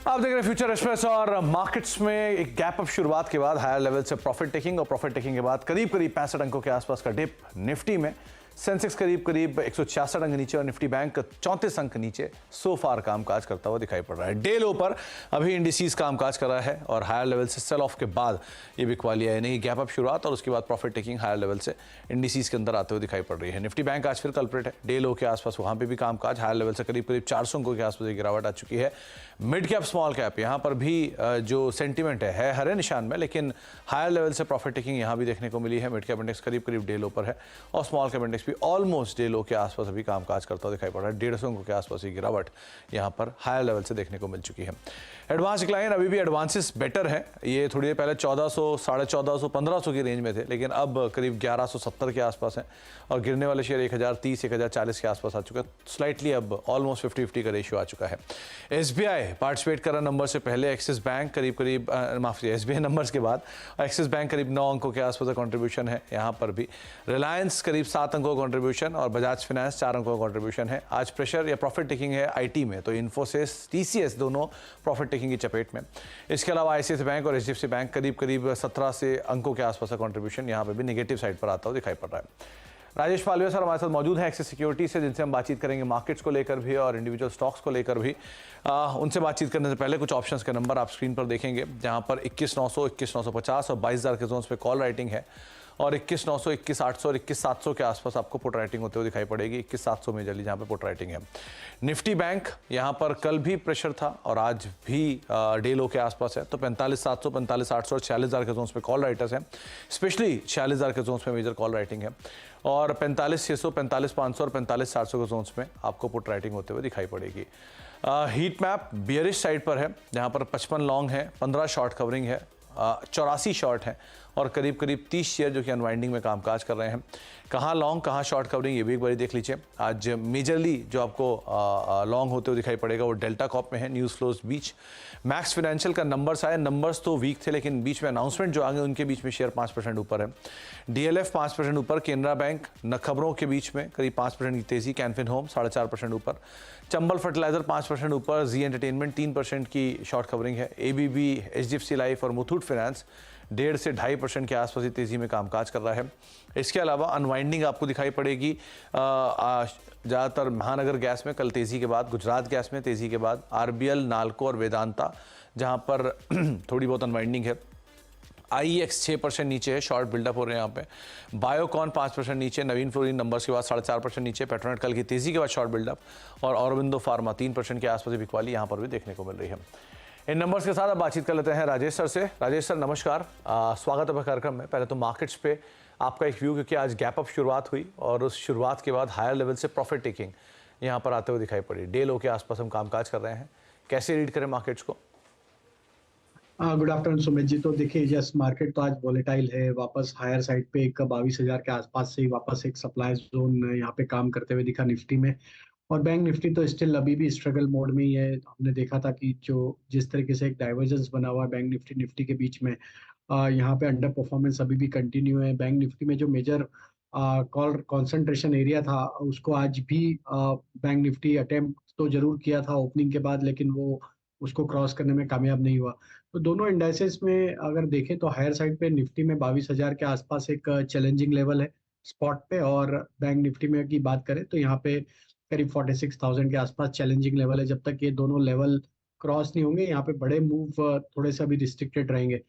आप देख रहे हैं फ्यूचर एक्सप्रेस और मार्केट्स में एक गैप अप शुरुआत के बाद हायर लेवल से प्रॉफिट टेकिंग और प्रॉफिट टेकिंग के बाद करीब 65 अंकों के आसपास का डिप निफ्टी में। सेंसेक्स करीब 166 अंक नीचे और निफ्टी बैंक 34 अंक नीचे सो फार कामकाज करता हुआ दिखाई पड़ रहा है। डे लो पर अभी इंडिसीज कामकाज कर रहा है और हायर लेवल से सेल ऑफ के बाद ये बिकवाली है, यानी गैप अप शुरुआत और उसके बाद प्रॉफिट टेकिंग हायर लेवल से इंडिसीज के अंदर आते हुए दिखाई पड़ रही है। निफ्टी बैंक आज फिर कल्प्रिट है, डे लो के आसपास वहां पर भी कामकाज हायर लेवल से करीब 400 अंकों के आसपास गिरावट आ चुकी है। मिड कैप स्मॉल कैप यहाँ पर भी जो सेंटीमेंट है हरे निशान में, लेकिन हायर लेवल से प्रॉफिट टेकिंग यहाँ भी देखने को मिली है। मिड कैप इंडेक्स करीब डे लो पर है और स्मॉल कैप इंडेक्स भी ऑलमोस्ट डे लो के आसपास अभी कामकाज करता हुआ दिखाई पड़ रहा है। 150 अंकों के आसपास ही गिरावट यहाँ पर हायर लेवल से देखने को मिल चुकी है। एडवांस डिक्लाइन अभी भी एडवांसेस बेटर है, ये थोड़ी देर पहले 1400, 1450, 1500 की रेंज में थे, लेकिन अब करीब 1170 के आसपास हैं और गिरने वाले शेयर 1030, 1040 के आसपास आ चुका है। स्लाइटली अब ऑलमोस्ट 50-50 का रेशियो आ चुका है। SBI पार्टिसिपेट कर रहा नंबर से पहले, एक्सिस बैंक करीब माफ कीजिए SBI नंबर्स के बाद, और एक्सिस बैंक करीब 9 अंकों के आसपास का कॉन्ट्रीब्यूशन है यहाँ पर भी। रिलायंस करीब 7 अंकों का कॉन्ट्रीब्यूशन और बजाज फाइनेंस 4 अंकों का कॉन्ट्रीब्यूशन है। आज प्रेशर या प्रॉफिट टेकिंग है IT में, तो इन्फोसिस, TCS दोनों प्रॉफिट टेकिंग की चपेट में। इसके अलावा ICICI बैंक और HDFC बैंक करीब 17 से अंकों के आसपास का कॉन्ट्रीब्यूशन यहाँ पर भी नेगेटिव साइड पर आता हुआ दिखाई पड़ रहा है। राजेश पालवे सर हमारे साथ मौजूद हैं एक्सिस सिक्योरिटी से, जिनसे हम बातचीत करेंगे मार्केट्स को लेकर भी और इंडिविजुअल स्टॉक्स को लेकर भी। उनसे बातचीत करने से पहले कुछ ऑप्शंस के नंबर आप स्क्रीन पर देखेंगे, जहां पर 21,900, 21,950 और 22,000 के जोन्स पे कॉल राइटिंग है और 21,900, 21,800 और 21,700 के आसपास आपको पुट राइटिंग होते हुए दिखाई पड़ेगी। 21,700 में जल्दी जहाँ पे पुट राइटिंग है। निफ्टी बैंक यहाँ पर कल भी प्रेशर था और आज भी डे लो के आसपास है, तो 45,700, 45,800 और 46,000 के जोन्स पे कॉल राइटर्स हैं। स्पेशली 46,000 के जोन्स में मेजर कॉल राइटिंग है और 45,600, 45,500 और 45,700 के जोन्स में आपको पुट राइटिंग होते हुए दिखाई पड़ेगी। हीट मैप बियरिश साइड पर है, जहाँ पर 55 लॉन्ग है, 15 शॉर्ट कवरिंग है, 84 शॉर्ट है और करीब 30 शेयर जो कि अनवाइंडिंग में कामकाज कर रहे हैं। कहाँ लॉन्ग कहाँ शॉर्ट कवरिंग ये भी एक बार देख लीजिए। आज मेजरली जो आपको लॉन्ग होते हुए दिखाई पड़ेगा वो डेल्टा कॉप में है, न्यूज़ फ्लोज बीच। मैक्स फाइनेंशियल का नंबर्स आए, नंबर्स तो वीक थे लेकिन बीच में अनाउंसमेंट जो आ गए उनके बीच में शेयर 5% ऊपर है। DLF 5% ऊपर, केनरा बैंक न खबरों के बीच में करीब 5% की तेजी, कैनफिन होम 4.5% ऊपर, चंबल फर्टिलाइजर 5% ऊपर, जी एंटरटेनमेंट 3% की शॉर्ट कवरिंग है। ABB, HDFC लाइफ और मुथूट फाइनेंस 1.5 से 2.5% के आसपास ही तेजी में कामकाज कर रहा है। इसके अलावा अनवाइंडिंग आपको दिखाई पड़ेगी ज़्यादातर महानगर गैस में कल तेज़ी के बाद, गुजरात गैस में तेज़ी के बाद, RBL, नाल्को और वेदांता जहां पर थोड़ी बहुत अनवाइंडिंग है। IEX 6% नीचे है, शॉर्ट बिल्डअप हो रहे हैं यहाँ पे। बायोकॉन 5% नीचे, नवीन फ्लोरिन नंबर्स के बाद 4.5% नीचे, पेट्रोनेट कल की तेज़ी के बाद शॉर्ट बिल्डअप और औरबिंदो फार्मा 3% के आसपास बिकवाली यहाँ पर भी देखने को मिल रही है। इन नंबर्स के साथ अब बातचीत कर लेते हैं राजेश सर से। राजेश सर नमस्कार, स्वागत है कार्यक्रम में। पहले तो मार्केट्स पे आपका एक व्यू, क्योंकि आज गैप अप शुरुआत हुई और उस शुरुआत के बाद हायर लेवल से प्रॉफिट टेकिंग यहाँ पर आते हुए दिखाई पड़ी। डे लो के आसपास हम कामकाज कर रहे हैं, कैसे रीड करें मार्केट्स को? Good afternoon Sumit ji. तो देखिए, जस्ट मार्केट तो आज वॉलेटाइल है, वापस हायर साइड पे एक 22,000 के आसपास से ही वापस एक सप्लाई जोन यहाँ पे काम करते हुए दिखा निफ्टी में। और बैंक निफ्टी तो स्टिल अभी भी स्ट्रगल मोड में ही है। हमने देखा था कि जो जिस तरीके से एक डाइवर्जेंस बना हुआ है बैंक निफ्टी के बीच में, यहाँ पे अंडर परफॉर्मेंस अभी भी कंटिन्यू है। बैंक निफ्टी में जो मेजर कॉल कंसंट्रेशन एरिया था उसको आज भी बैंक निफ्टी अटेम्प्ट तो जरूर किया था ओपनिंग के बाद, लेकिन वो उसको क्रॉस करने में कामयाब नहीं हुआ। तो दोनों इंडाइसेस में अगर देखें तो हायर साइड पे निफ्टी में 22,000 के आसपास एक चैलेंजिंग लेवल है स्पॉट पे, और बैंक निफ्टी में की बात करें तो यहाँ पे करीब 46,000 के आसपास चैलेंजिंग लेवल है। जब तक ये दोनों लेवल क्रॉस नहीं होंगे यहाँ पे बड़े मूव थोड़े से अभी रिस्ट्रिक्टेड रहेंगे।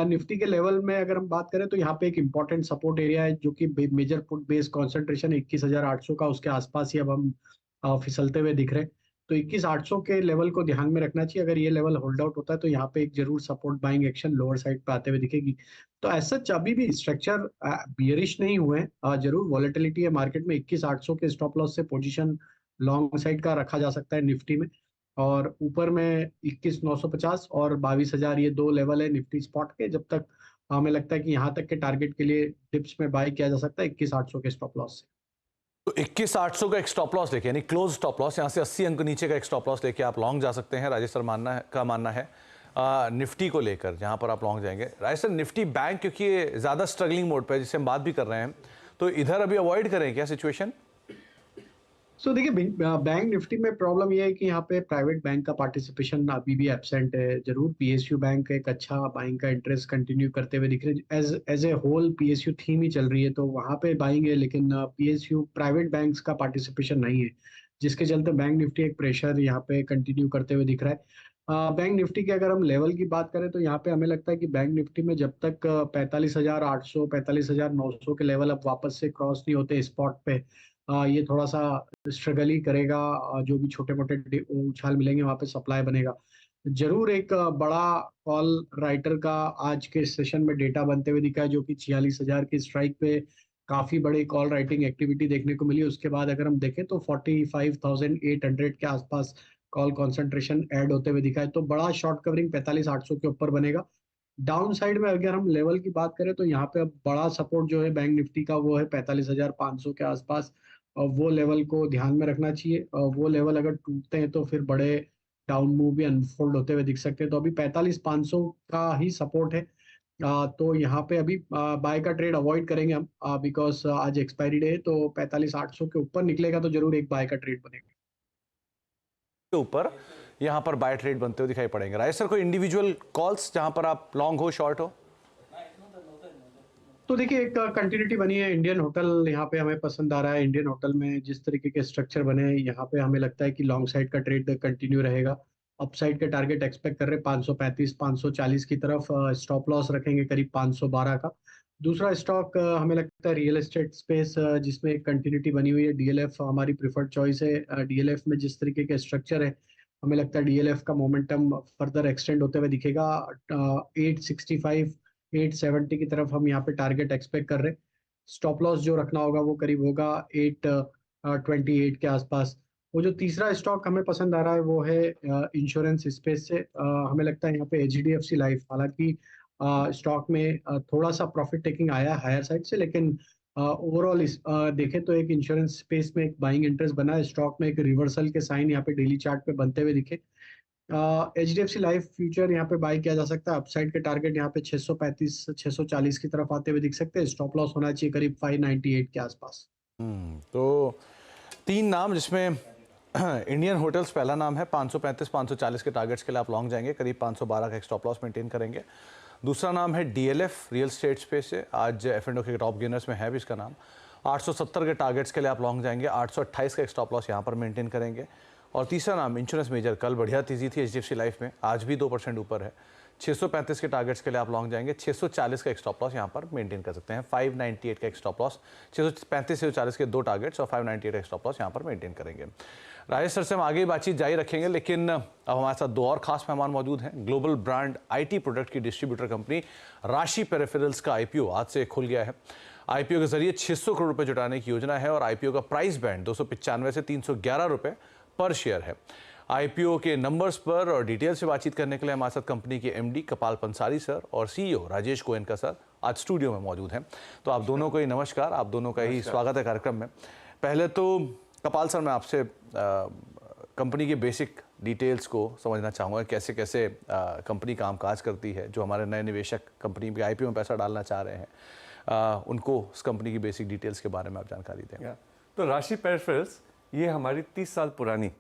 निफ्टी के लेवल में अगर हम बात करें तो यहाँ पे एक इम्पॉर्टेंट सपोर्ट एरिया है जो कि मेजर पुट बेस कॉन्सेंट्रेशन 21,800 का, उसके आसपास ही अब हम फिसलते हुए दिख रहे हैं। तो 21,800 के लेवल को ध्यान में रखना चाहिए। अगर ये लेवल होल्ड आउट होता है तो यहाँ पे एक जरूर support buying action lower side पे आते हुए दिखेगी। तो ऐसा अभी भी स्ट्रक्चर बियरिश नहीं हुए हैं, जरूर वॉलेटिलिटी है मार्केट में। 21,800 के स्टॉप लॉस से पोजीशन लॉन्ग साइड का रखा जा सकता है निफ्टी में, और ऊपर में 21,950 और 22,000 ये दो लेवल है निफ्टी स्पॉट के। जब तक हमें लगता है कि यहाँ तक के टारगेट के लिए डिप्स में बाय किया जा सकता है 21,800 के स्टॉप लॉस से। तो 21,800 का एक स्टॉप लॉस लेके, यानी क्लोज स्टॉप लॉस, यहाँ से 80 अंक नीचे का एक स्टॉप लॉस लेके आप लॉन्ग जा सकते हैं। राजेश सर मानना है निफ्टी को लेकर जहाँ पर आप लॉन्ग जाएंगे। राजेश सर, निफ्टी बैंक क्योंकि ये ज़्यादा स्ट्रगलिंग मोड पे है जिससे हम बात भी कर रहे हैं, तो इधर अभी अवॉइड करें क्या सिचुएशन? सो देखिए बैंक निफ्टी में प्रॉब्लम ये है कि यहाँ पे प्राइवेट बैंक का पार्टिसिपेशन अभी भी एब्सेंट है। जरूर पीएसयू बैंक एक अच्छा बाइंग का इंटरेस्ट कंटिन्यू करते हुए दिख रहे हैं। As as a whole PSU theme ही चल रही है तो वहाँ पे बाइंग है, लेकिन पीएसयू प्राइवेट बैंक्स का पार्टिसिपेशन नहीं है, जिसके चलते बैंक निफ्टी एक प्रेशर यहाँ पे कंटिन्यू करते हुए दिख रहा है। बैंक निफ्टी की अगर हम लेवल की बात करें तो यहाँ पे हमें लगता है कि बैंक निफ्टी में जब तक 45,800 45,900 के लेवल अब वापस से क्रॉस नहीं होते स्पॉट पे, ये थोड़ा सा स्ट्रगल ही करेगा। जो भी छोटे मोटे उछाल मिलेंगे वहां पे सप्लाई बनेगा। जरूर एक बड़ा कॉल राइटर का आज के सेशन में डेटा बनते हुए दिखा है, जो कि 46,000 की स्ट्राइक पे काफी बड़ी कॉल राइटिंग एक्टिविटी देखने को मिली। उसके बाद अगर हम देखें तो 45,800 के आसपास कॉल कॉन्सेंट्रेशन ऐड होते हुए दिखा है, तो बड़ा शॉर्ट कवरिंग 45,800 के ऊपर बनेगा। डाउन साइड में अगर हम लेवल की बात करें तो यहाँ पे अब बड़ा सपोर्ट जो है बैंक निफ्टी का वो है 45,500 के आसपास, और वो लेवल को ध्यान में रखना चाहिए। और वो लेवल अगर टूटते हैं तो फिर बड़े डाउन मूव भी अनफोल्ड होते हुए दिख सकते हैं। तो अभी 45,500 का ही सपोर्ट है। तो यहाँ पे अभी बाय का ट्रेड अवॉइड करेंगे हम, बिकॉज आज एक्सपायरी डे है। तो 45,800 के ऊपर निकलेगा तो जरूर एक बाय का ट्रेड बनेगा। के ऊपर यहाँ पर बाय ट्रेड बनते हुए दिखाई पड़ेंगे। राजेश सर, कोई इंडिविजुअल कॉल्स जहां पर आप लॉन्ग हो, शॉर्ट हो? तो देखिए एक कंटिन्यूटी बनी है। इंडियन होटल यहाँ पे हमें पसंद आ रहा है। इंडियन होटल में जिस तरीके के स्ट्रक्चर बने हैं यहाँ पे हमें लगता है कि लॉन्ग साइड का ट्रेड कंटिन्यू रहेगा। अपसाइड के टारगेट एक्सपेक्ट कर रहे हैं 535 540 की तरफ। स्टॉप लॉस रखेंगे करीब 512 का। दूसरा स्टॉक हमें लगता है रियल एस्टेट स्पेस, जिसमें एक कंटिन्यूटी बनी हुई है। डीएलएफ हमारी प्रिफर्ड चॉइस है। डीएलएफ में जिस तरीके के स्ट्रक्चर है हमें लगता है डीएलएफ का मोमेंटम फर्दर एक्सटेंड होते हुए दिखेगा। 865 870 की तरफ हम यहाँ पे टारगेट एक्सपेक्ट कर रहे हैं। स्टॉप लॉस जो रखना होगा वो करीब होगा 828 के आसपास। वो जो तीसरा स्टॉक हमें पसंद आ रहा है वो है इंश्योरेंस स्पेस से। हमें लगता है यहाँ पे एचडीएफसी लाइफ, हालांकि स्टॉक में थोड़ा सा प्रॉफिट टेकिंग आया हायर साइड से, लेकिन ओवरऑल देखें तो एक इंश्योरेंस स्पेस में एक बाइंग इंटरेस्ट बना है। स्टॉक में एक रिवर्सल के साइन यहाँ पे डेली चार्ट पे बनते हुए दिखे। एचडीएफसी लाइफ फ्यूचर यहाँ पे बाय किया जा सकता है। अपसाइड के टारगेट यहाँ पे 635 640 की तरफ आते हुए दिख सकते हैं। स्टॉप लॉस होना चाहिए करीब 598 के आसपास। तो तीन नाम जिसमें इंडियन होटल्स पहला नाम है। 535 540 के टारगेट्स के लिए आप लॉन्ग जाएंगे, करीब 512 का एक स्टॉप लॉस मेंटेन करेंगे। दूसरा नाम है डीएलएफ रियल स्टेट स्पेस से, आज एफ&ओ के टॉप गेनर्स में है भी इसका नाम। 870 के टारगेट्स के लिए आप लॉन्ग जाएंगे, 828 का एक स्टॉप लॉस यहाँ पर मेंटेन करेंगे। और तीसरा नाम इंश्योरेंस मेजर, कल बढ़िया तेजी थी एचडीएफसी लाइफ में, आज भी 2% ऊपर है। 635 के टारगेट्स के लिए आप लॉन्ग जाएंगे, 640 का एक स्टॉप लॉस यहाँ पर मेंटेन कर सकते हैं। 598 का एक स्टॉप लॉस, 635 640 के दो टारगेट्स और 598 का एक स्टॉप लॉस यहाँ पर मेंटेन करेंगे। राजेश सर से हम आगे बातचीत जारी रखेंगे, लेकिन अब हमारे साथ दो और खास मेहमान मौजूद हैं। ग्लोबल ब्रांड आईटी प्रोडक्ट की डिस्ट्रीब्यूटर कंपनी राशि पेरिफेरल्स का आईपीओ आज से खुल गया है। आईपीओ के जरिए 600 करोड़ रुपए जुटाने की योजना है और आईपीओ का प्राइस बैंड 295 से 311 रुपए पर शेयर है। आईपीओ के नंबर्स पर और डिटेल से बातचीत करने के लिए हमारे साथ कंपनी के एमडी कपाल पंसारी सर और सीईओ राजेश गोयनका सर आज स्टूडियो में मौजूद हैं। तो आप दोनों को ही नमस्कार, आप दोनों का ही स्वागत है कार्यक्रम में। पहले तो कपाल सर, मैं आपसे कंपनी के बेसिक डिटेल्स को समझना चाहूँगा, कैसे कैसे कंपनी कामकाज करती है। जो हमारे नए निवेशक कंपनी के आईपीओ में पैसा डालना चाह रहे हैं, उनको उस कंपनी की बेसिक डिटेल्स के बारे में आप जानकारी दें। तो राशि पेरिफेरल्स ये हमारी 30 साल पुरानी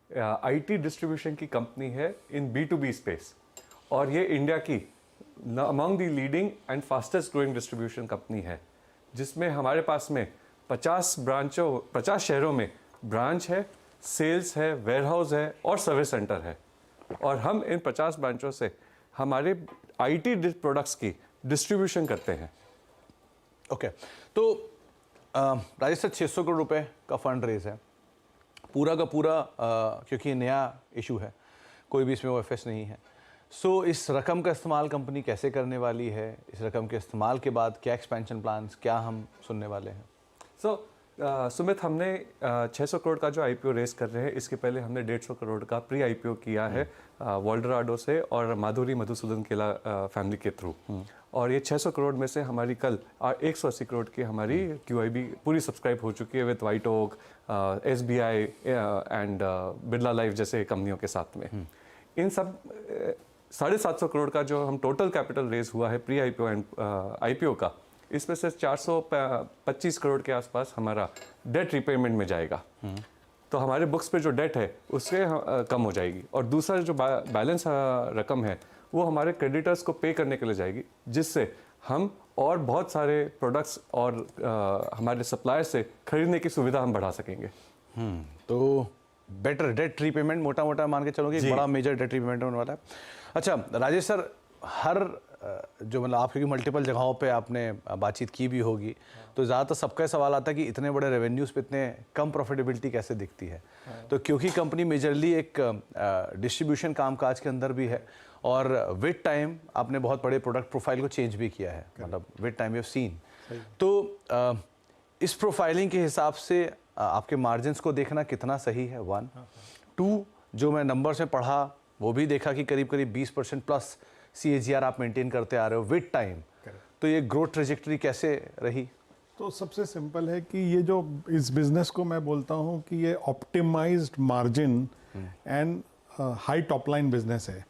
आईटी डिस्ट्रीब्यूशन की कंपनी है इन B2B स्पेस, और ये इंडिया की among the leading and fastest growing distribution company है, जिसमें हमारे पास में 50 शहरों में ब्रांच है, सेल्स है, वेयरहाउस है और सर्विस सेंटर है। और हम इन 50 ब्रांचों से हमारे आईटी प्रोडक्ट्स की डिस्ट्रीब्यूशन करते हैं। ओके, तो राजेश सर, 600 करोड़ रुपए का फंड रेज है, पूरा का पूरा, क्योंकि नया इशू है, कोई भी इसमें ओएफएस नहीं है। सो इस रकम का इस्तेमाल कंपनी कैसे करने वाली है? इस रकम के इस्तेमाल के बाद क्या एक्सपेंशन प्लान्स, क्या हम सुनने वाले हैं? सुमित, हमने 600 करोड़ का जो आईपीओ रेस कर रहे हैं, इसके पहले हमने 150 करोड़ का प्री आईपीओ किया है वोल्डराडो से और माधुरी मधुसूदन केला फैमिली के थ्रू। और ये 600 करोड़ में से हमारी कल 180 करोड़ की हमारी QIB पूरी सब्सक्राइब हो चुकी है with White Oak, SBI and Birla life जैसे कंपनियों के साथ में। इन सब 750 करोड़ का जो हम टोटल कैपिटल रेज हुआ है प्री आईपीओ एंड आईपीओ का, इसमें से 425 करोड़ के आसपास हमारा डेट रिपेमेंट में जाएगा। तो हमारे बुक्स पे जो डेट है उससे कम हो जाएगी, और दूसरा जो बैलेंस रकम है वो हमारे क्रेडिटर्स को पे करने के लिए जाएगी, जिससे हम और बहुत सारे प्रोडक्ट्स और हमारे सप्लायर से खरीदने की सुविधा हम बढ़ा सकेंगे। तो बेटर डेट रीपेमेंट, मोटा मोटा मान के चलो कि एक बड़ा मेजर डेट रीपेमेंट होने वाला है। अच्छा राजेश सर, हर जो मतलब आप क्योंकि मल्टीपल जगहों पे आपने बातचीत की भी होगी, तो ज़्यादातर सबका सवाल आता है कि इतने बड़े रेवेन्यूज़ पे इतने कम प्रॉफिटेबिलिटी कैसे दिखती है। तो क्योंकि कंपनी मेजरली एक डिस्ट्रीब्यूशन कामकाज के अंदर भी है, और विद टाइम आपने बहुत बड़े प्रोडक्ट प्रोफाइल को चेंज भी किया है, मतलब with time you have seen. तो इस प्रोफाइलिंग के हिसाब से आपके मार्जिन्स को देखना कितना सही है, 1 2, जो मैं नंबर्स में पढ़ा वो भी देखा कि करीब करीब 20% प्लस CAGR आप मेंटेन करते आ रहे हो विद टाइम। तो ये ग्रोथ ट्रेजेक्टरी कैसे रही? तो सबसे सिंपल है कि ये जो इस बिजनेस को मैं बोलता हूँ कि ये optimised margin and high top line business है,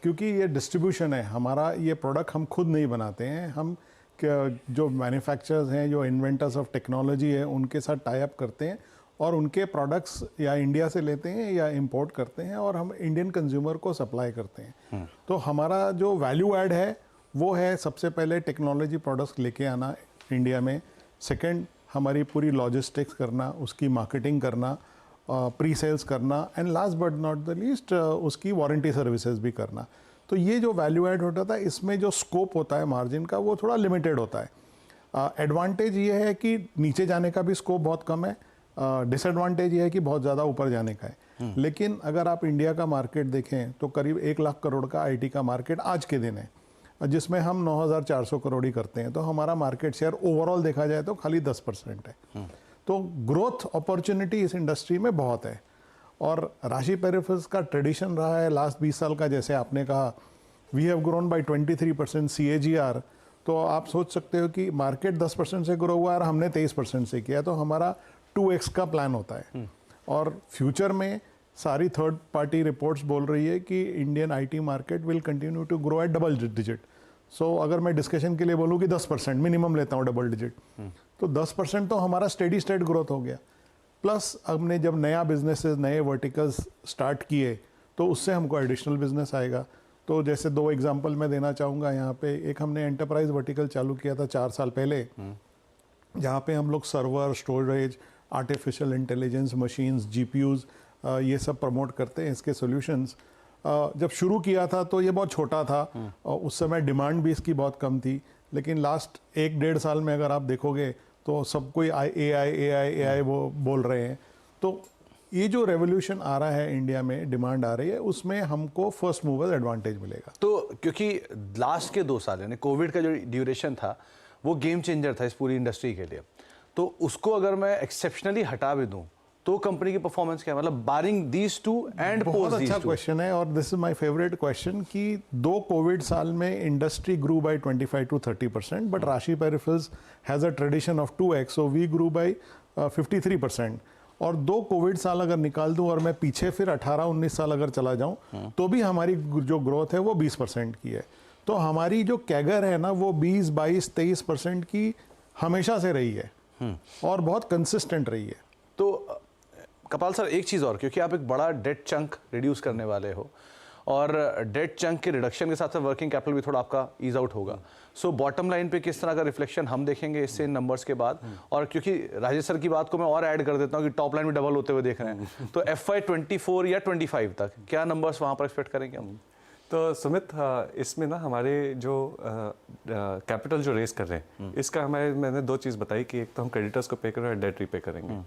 क्योंकि ये डिस्ट्रीब्यूशन है हमारा। ये प्रोडक्ट हम खुद नहीं बनाते हैं, हम जो मैन्युफैक्चरर्स हैं, जो इन्वेंटर्स ऑफ टेक्नोलॉजी है, उनके साथ टाई अप करते हैं और उनके प्रोडक्ट्स या इंडिया से लेते हैं या इंपोर्ट करते हैं और हम इंडियन कंज्यूमर को सप्लाई करते हैं। तो हमारा जो वैल्यू ऐड है वो है सबसे पहले टेक्नोलॉजी प्रोडक्ट्स लेके आना इंडिया में, सेकंड हमारी पूरी लॉजिस्टिक्स करना, उसकी मार्केटिंग करना, प्री सेल्स करना, and last but not the least उसकी वारंटी सर्विसेज भी करना। तो ये जो वैल्यू ऐड होता था, इसमें जो स्कोप होता है मार्जिन का वो थोड़ा लिमिटेड होता है। एडवांटेज ये है कि नीचे जाने का भी स्कोप बहुत कम है, डिसएडवांटेज ये है कि बहुत ज़्यादा ऊपर जाने का है। लेकिन अगर आप इंडिया का मार्केट देखें तो करीब 1 लाख करोड़ का IT का मार्केट आज के दिन है, जिसमें हम 9,400 करोड़ ही करते हैं। तो हमारा मार्केट शेयर ओवरऑल देखा जाए तो खाली 10% है। तो ग्रोथ अपॉर्चुनिटी इस इंडस्ट्री में बहुत है, और राशि पेरिफेरल्स का ट्रेडिशन रहा है लास्ट 20 साल का, जैसे आपने कहा we have grown by 23% CAGR। तो आप सोच सकते हो कि मार्केट 10% से ग्रो हुआ और हमने 23% से किया, तो हमारा 2x का प्लान होता है। और फ्यूचर में सारी थर्ड पार्टी रिपोर्ट्स बोल रही है कि Indian IT market will continue to grow at double digit. So अगर मैं डिस्कशन के लिए बोलूँ कि 10% मिनिमम लेता हूँ डबल डिजिट, तो 10% तो हमारा स्टेडी स्टेट ग्रोथ हो गया। प्लस हमने जब नया बिजनेसेस, नए वर्टिकल्स स्टार्ट किए तो उससे हमको एडिशनल बिजनेस आएगा। तो जैसे 2 एग्जांपल मैं देना चाहूँगा यहाँ पे। एक हमने एंटरप्राइज वर्टिकल चालू किया था 4 साल पहले, जहाँ पे हम लोग server, storage, artificial intelligence, machines, GPUs ये सब प्रमोट करते हैं, इसके सॉल्यूशंस। जब शुरू किया था तो ये बहुत छोटा था और उस समय डिमांड भी इसकी बहुत कम थी, लेकिन लास्ट 1-1.5 साल में अगर आप देखोगे तो सब कोई AI वो बोल रहे हैं। तो ये जो रेवोल्यूशन आ रहा है इंडिया में, डिमांड आ रही है, उसमें हमको फर्स्ट मूवर एडवांटेज मिलेगा। तो क्योंकि लास्ट के 2 साल यानी कोविड का जो ड्यूरेशन था वो गेम चेंजर था इस पूरी इंडस्ट्री के लिए, तो उसको अगर मैं एक्सेप्शनली हटा भी दूं तो कंपनी की परफॉर्मेंस क्या है, मतलब barring these two and post बहुत दीज अच्छा टू? क्वेश्चन है, और this is my favourite question कि 2 कोविड साल में industry grew by 25 to 30%, but Rashi peripherals has a tradition of 2x, so we grew by 53%। और 2 कोविड साल अगर निकाल दूं और मैं पीछे फिर 18-19 साल अगर चला जाऊं तो भी हमारी जो ग्रोथ है वो 20% की है। तो हमारी जो कैगर है ना वो 20, 22, 23% की हमेशा से रही है और बहुत कंसिस्टेंट रही है। तो कपाल सर एक चीज़ और, क्योंकि आप एक बड़ा डेट चंक रिड्यूस करने वाले हो और डेट चंक के रिडक्शन के साथ साथ वर्किंग कैपिटल भी थोड़ा आपका ईज आउट होगा, सो बॉटम लाइन पे किस तरह का रिफ्लेक्शन हम देखेंगे इससे इन नंबर्स के बाद? और क्योंकि राजेश सर की बात को मैं और ऐड कर देता हूँ कि टॉप लाइन भी डबल होते हुए देख रहे हैं, तो FY 24 या 25 तक क्या नंबर्स वहाँ पर एक्सपेक्ट करेंगे हम? तो सुमित, इसमें ना हमारे जो कैपिटल जो रेस कर रहे हैं इसका मैंने 2 चीज़ बताई कि एक तो हम क्रेडिटर्स को पे कर रहे हैं, डेट रीपे करेंगे।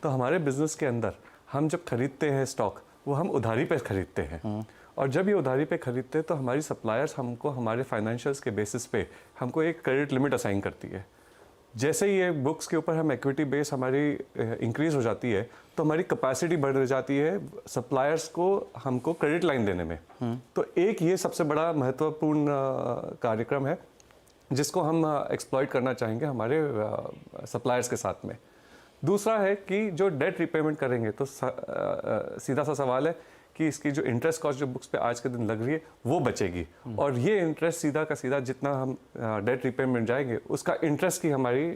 तो हमारे बिजनेस के अंदर हम जब खरीदते हैं स्टॉक वो हम उधारी पे खरीदते हैं, और जब ये उधारी पे खरीदते हैं तो हमारी सप्लायर्स हमको हमारे फाइनेंशियल्स के बेसिस पे हमको एक क्रेडिट लिमिट असाइन करती है। जैसे ही ये बुक्स के ऊपर हम इक्विटी बेस हमारी इंक्रीज हो जाती है तो हमारी कैपेसिटी बढ़ जाती है सप्लायर्स को हमको क्रेडिट लाइन देने में। तो एक ये सबसे बड़ा महत्वपूर्ण कार्यक्रम है जिसको हम एक्सप्लॉइट करना चाहेंगे हमारे सप्लायर्स के साथ में। दूसरा है कि जो डेट रिपेमेंट करेंगे तो सीधा सा सवाल है कि इसकी जो इंटरेस्ट कॉस्ट जो बुक्स पे आज के दिन लग रही है वो बचेगी, और ये इंटरेस्ट सीधा का सीधा जितना हम डेट रिपेमेंट जाएंगे उसका इंटरेस्ट की हमारी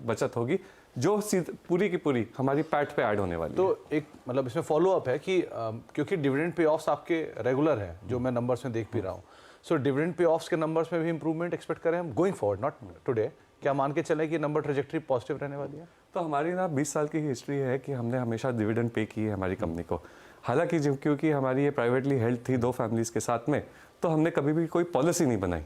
बचत होगी, जो पूरी की पूरी हमारी पैट पे ऐड होने वाली है। तो एक मतलब इसमें फॉलो अप है कि क्योंकि डिविडेंड पे ऑफ्स आपके रेगुलर हैं जो मैं नंबर्स में देख भी रहा हूँ, सो डिविडेंड पे ऑफ्स के नंबर्स में भी इंप्रूवमेंट एक्सपेक्ट करें हम गोइंग फॉरवर्ड, नॉट टुडे, क्या मान के चलें कि नंबर ट्रेजेक्टरी पॉजिटिव रहने वाली है? तो हमारी ना 20 साल की हिस्ट्री है कि हमने हमेशा डिविडेंड पे की है हमारी कंपनी को। हालांकि क्योंकि हमारी ये प्राइवेटली हेल्ड थी 2 फैमिलीज के साथ में, तो हमने कभी भी कोई पॉलिसी नहीं बनाई।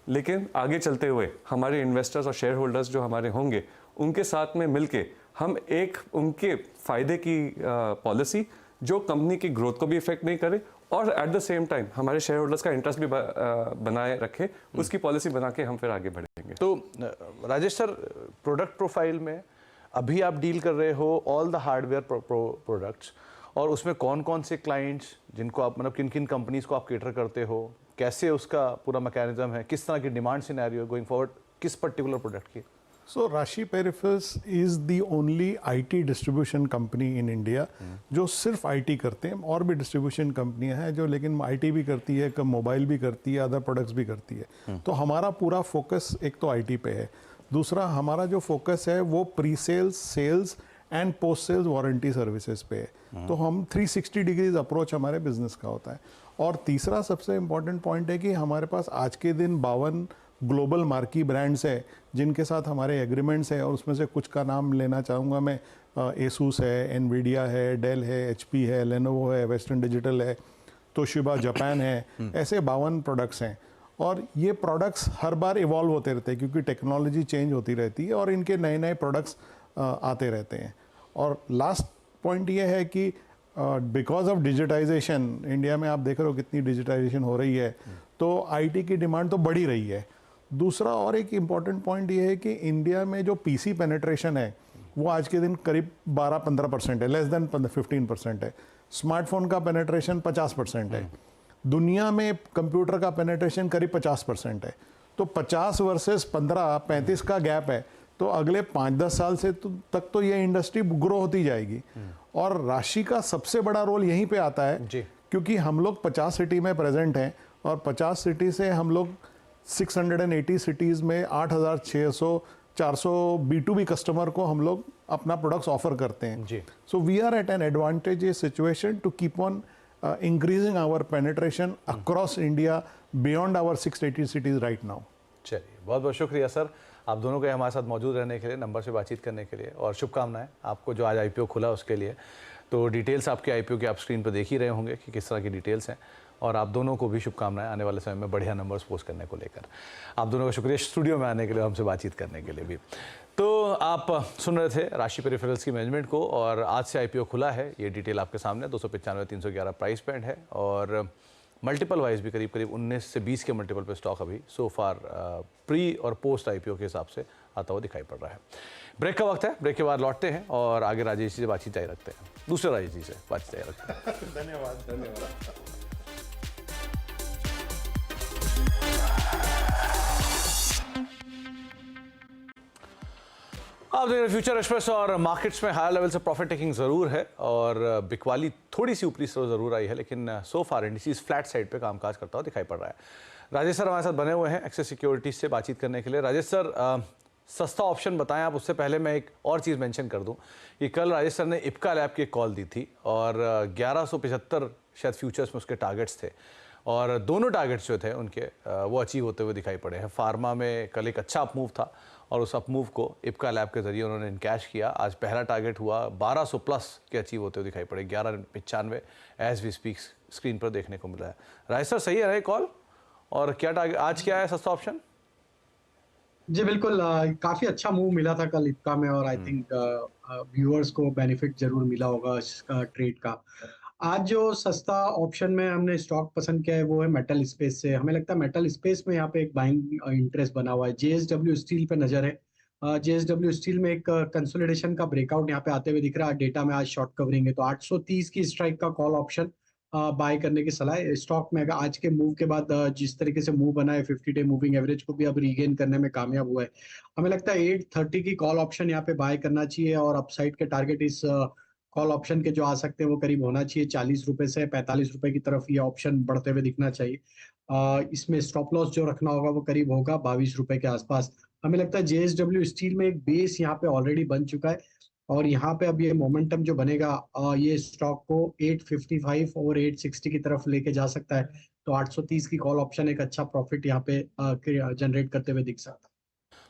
लेकिन आगे चलते हुए हमारे इन्वेस्टर्स और शेयर होल्डर्स जो हमारे होंगे उनके साथ में मिलके हम एक उनके फायदे की पॉलिसी जो कंपनी की ग्रोथ को भी इफेक्ट नहीं करे और एट द सेम टाइम हमारे शेयर होल्डर्स का इंटरेस्ट भी बनाए रखे, उसकी पॉलिसी बना के हम फिर आगे बढ़ेंगे। तो राजेश सर, प्रोडक्ट प्रोफाइल में अभी आप डील कर रहे हो ऑल द हार्डवेयर प्रोडक्ट्स, और उसमें कौन कौन से क्लाइंट्स जिनको आप मतलब किन किन कंपनीज को आप केटर करते हो, कैसे उसका पूरा मैकेनिज्म है, किस तरह की डिमांड सिनेरियो गोइंग फॉरवर्ड किस पर्टिकुलर प्रोडक्ट की? So Rashi Peripherals is the only IT distribution company in India जो सिर्फ IT करते हैं। और भी डिस्ट्रीब्यूशन कंपनियां हैं जो लेकिन IT भी करती है, कम मोबाइल भी करती है, अदर प्रोडक्ट्स भी करती है। तो हमारा पूरा फोकस एक तो IT पे है, दूसरा हमारा जो फोकस है वो pre sales, sales and post sales warranty services पे है। तो हम 360 डिग्रीज अप्रोच हमारे बिजनेस का होता है। और तीसरा सबसे इम्पॉर्टेंट पॉइंट है कि हमारे पास आज के दिन 52 ग्लोबल मार्की ब्रांड्स है जिनके साथ हमारे एग्रीमेंट्स हैं, और उसमें से कुछ का नाम लेना चाहूँगा मैं। एसूस है, एनवीडिया है, डेल है, HP है, लेनोवो है, वेस्टर्न डिजिटल है, तोशिबा जापान है, ऐसे 52 प्रोडक्ट्स हैं। और ये प्रोडक्ट्स हर बार इवॉल्व होते रहते हैं क्योंकि टेक्नोलॉजी चेंज होती रहती है और इनके नए नए प्रोडक्ट्स आते रहते हैं। और लास्ट पॉइंट ये है कि बिकॉज ऑफ डिजिटाइजेशन, इंडिया में आप देख रहे हो कितनी डिजिटाइजेशन हो रही है, तो IT की डिमांड तो बढ़ ही रही है। दूसरा और एक इम्पॉर्टेंट पॉइंट ये है कि इंडिया में जो PC पेनिट्रेशन है वो आज के दिन करीब 12-15% है, लेस देन 15% है। स्मार्टफोन का पेनिट्रेशन 50% है। दुनिया में कंप्यूटर का पेनिट्रेशन करीब 50% है। तो 50 वर्सेस 15, 35 का गैप है। तो अगले 5-10 साल से तक तो ये इंडस्ट्री ग्रो होती जाएगी। और राशि का सबसे बड़ा रोल यहीं पे आता है क्योंकि हम लोग 50 सिटी में प्रेजेंट हैं और 50 सिटी से हम लोग 680 सिटीज़ में 8,600-400 B2B कस्टमर को हम लोग अपना प्रोडक्ट्स ऑफर करते हैं। So we are at an advantages situation to keep on increasing our penetration across India beyond our 680 cities right now. चलिए, बहुत बहुत शुक्रिया सर आप दोनों के हमारे साथ मौजूद रहने के लिए, नंबर से बातचीत करने के लिए, और शुभकामनाएं आपको जो आज IPO खुला उसके लिए। तो डिटेल्स आपके IPO के आप स्क्रीन पर देख ही रहे होंगे कि किस तरह की डिटेल्स हैं, और आप दोनों को भी शुभकामनाएं आने वाले समय में बढ़िया नंबर्स पोस्ट करने को लेकर। आप दोनों का शुक्रिया स्टूडियो में आने के लिए, हमसे बातचीत करने के लिए भी। तो आप सुन रहे थे राशि पेरिफेरल्स की मैनेजमेंट को, और आज से IPO खुला है, ये डिटेल आपके सामने 295-311 प्राइस बैंड है, और मल्टीपल वाइज भी करीब करीब 19 से 20 के मल्टीपल पे स्टॉक अभी सो फार प्री और पोस्ट IPO के हिसाब से आता हुआ दिखाई पड़ रहा है। ब्रेक का वक्त है, ब्रेक के बाद लौटते हैं और आगे राजेश जी से बातचीत जारी रखते हैं, दूसरे राजेश जी से बातचीत जारी रखते हैं। धन्यवाद। आप देख रहे फ्यूचर एक्सप्रेस, और मार्केट्स में हायर लेवल से प्रॉफिट टेकिंग ज़रूर है और बिकवाली थोड़ी सी ऊपरी तरफ ज़रूर आई है, लेकिन सो फार इंडिसेस फ्लैट साइड पे कामकाज करता हुआ दिखाई पड़ रहा है। राजेश सर हमारे साथ बने हुए हैं एक्सेस सिक्योरिटीज से बातचीत करने के लिए। राजेश सर, सस्ता ऑप्शन बताएं आप। उससे पहले मैं एक और चीज़ मेंशन कर दूं कि कल राजेश सर ने इप्का लैब की एक कॉल दी थी और 1175 शायद फ्यूचर्स में उसके टारगेट्स थे, और दोनों टारगेट्स जो थे उनके वो अचीव होते हुए दिखाई पड़े हैं। फार्मा में कल एक अच्छा अपमूव था और उस अपमूव को इप्का लैब के जरिए उन्होंने इनकैश किया। आज पहला टारगेट हुआ 1200 प्लस के अचीव होते हुए दिखाई पड़े, 1195 एज वी स्पीक स्क्रीन पर देखने को मिला है। राजेश सर, सही है ना कॉल? और क्या टारगेट आज क्या है सस्ता ऑप्शन? जी बिल्कुल, काफी अच्छा मूव मिला था कल इप्का में, और आई थिंक व्यूअर्स को बेनिफिट जरूर मिला होगा इसका ट्रेड का। आज जो सस्ता ऑप्शन में हमने स्टॉक पसंद किया है वो है मेटल स्पेस से। हमें लगता है मेटल स्पेस में यहाँ पे एक बाइंग इंटरेस्ट बना हुआ है। JSW स्टील पे नजर है। JSW स्टील में एक कंसोलिडेशन का ब्रेकआउट यहाँ पे आते हुए दिख रहा है। डेटा में आज शॉर्ट कवरिंग है, तो 830 की स्ट्राइक का कॉल ऑप्शन बाय करने की सलाह है। स्टॉक में आज के मूव के बाद जिस तरीके से मूव बना है 50 डे मूविंग एवरेज को भी अब रीगेन करने में कामयाब हुआ है। हमें लगता है 830 की कॉल ऑप्शन यहाँ पे बाय करना चाहिए, और अपसाइड के टारगेट इस कॉल ऑप्शन के जो आ सकते हैं वो करीब होना चाहिए 40 रुपए से 45 रुपए की तरफ ये ऑप्शन बढ़ते हुए दिखना चाहिए। इसमें स्टॉप लॉस जो रखना होगा वो करीब होगा 22 रुपए के आसपास। हमें लगता है जेएसडब्ल्यू स्टील में एक बेस यहाँ पे ऑलरेडी बन चुका है और यहाँ पे अब ये मोमेंटम जो बनेगा ये स्टॉक को 855 और 860 की तरफ लेके जा सकता है। तो 830 की कॉल ऑप्शन एक अच्छा प्रॉफिट यहाँ पे जनरेट करते हुए दिख सकता है।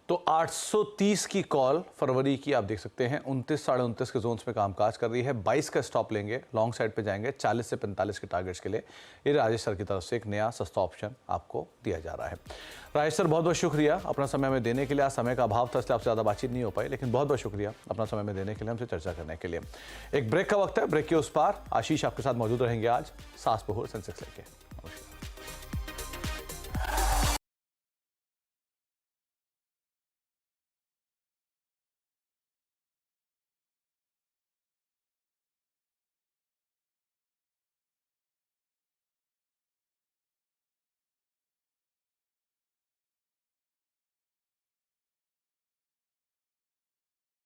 तो 830 की कॉल फरवरी की आप देख सकते हैं 29 साढ़े 29 के जोन्स में कामकाज कर रही है। 22 का स्टॉप लेंगे, लॉन्ग साइड पे जाएंगे 40 से 45 के टारगेट्स के लिए। ये राजेश सर की तरफ से एक नया सस्ता ऑप्शन आपको दिया जा रहा है। राजेश सर बहुत बहुत शुक्रिया अपना समय में देने के लिए। आज समय का अभाव था इसलिए आपसे ज़्यादा बातचीत नहीं हो पाई, लेकिन बहुत बहुत शुक्रिया अपना समय में देने के लिए, हमसे चर्चा करने के लिए। एक ब्रेक का वक्त है, ब्रेक के उस पार आशीष आपके साथ मौजूद रहेंगे आज सास बहुर सेंसेक्स लेके।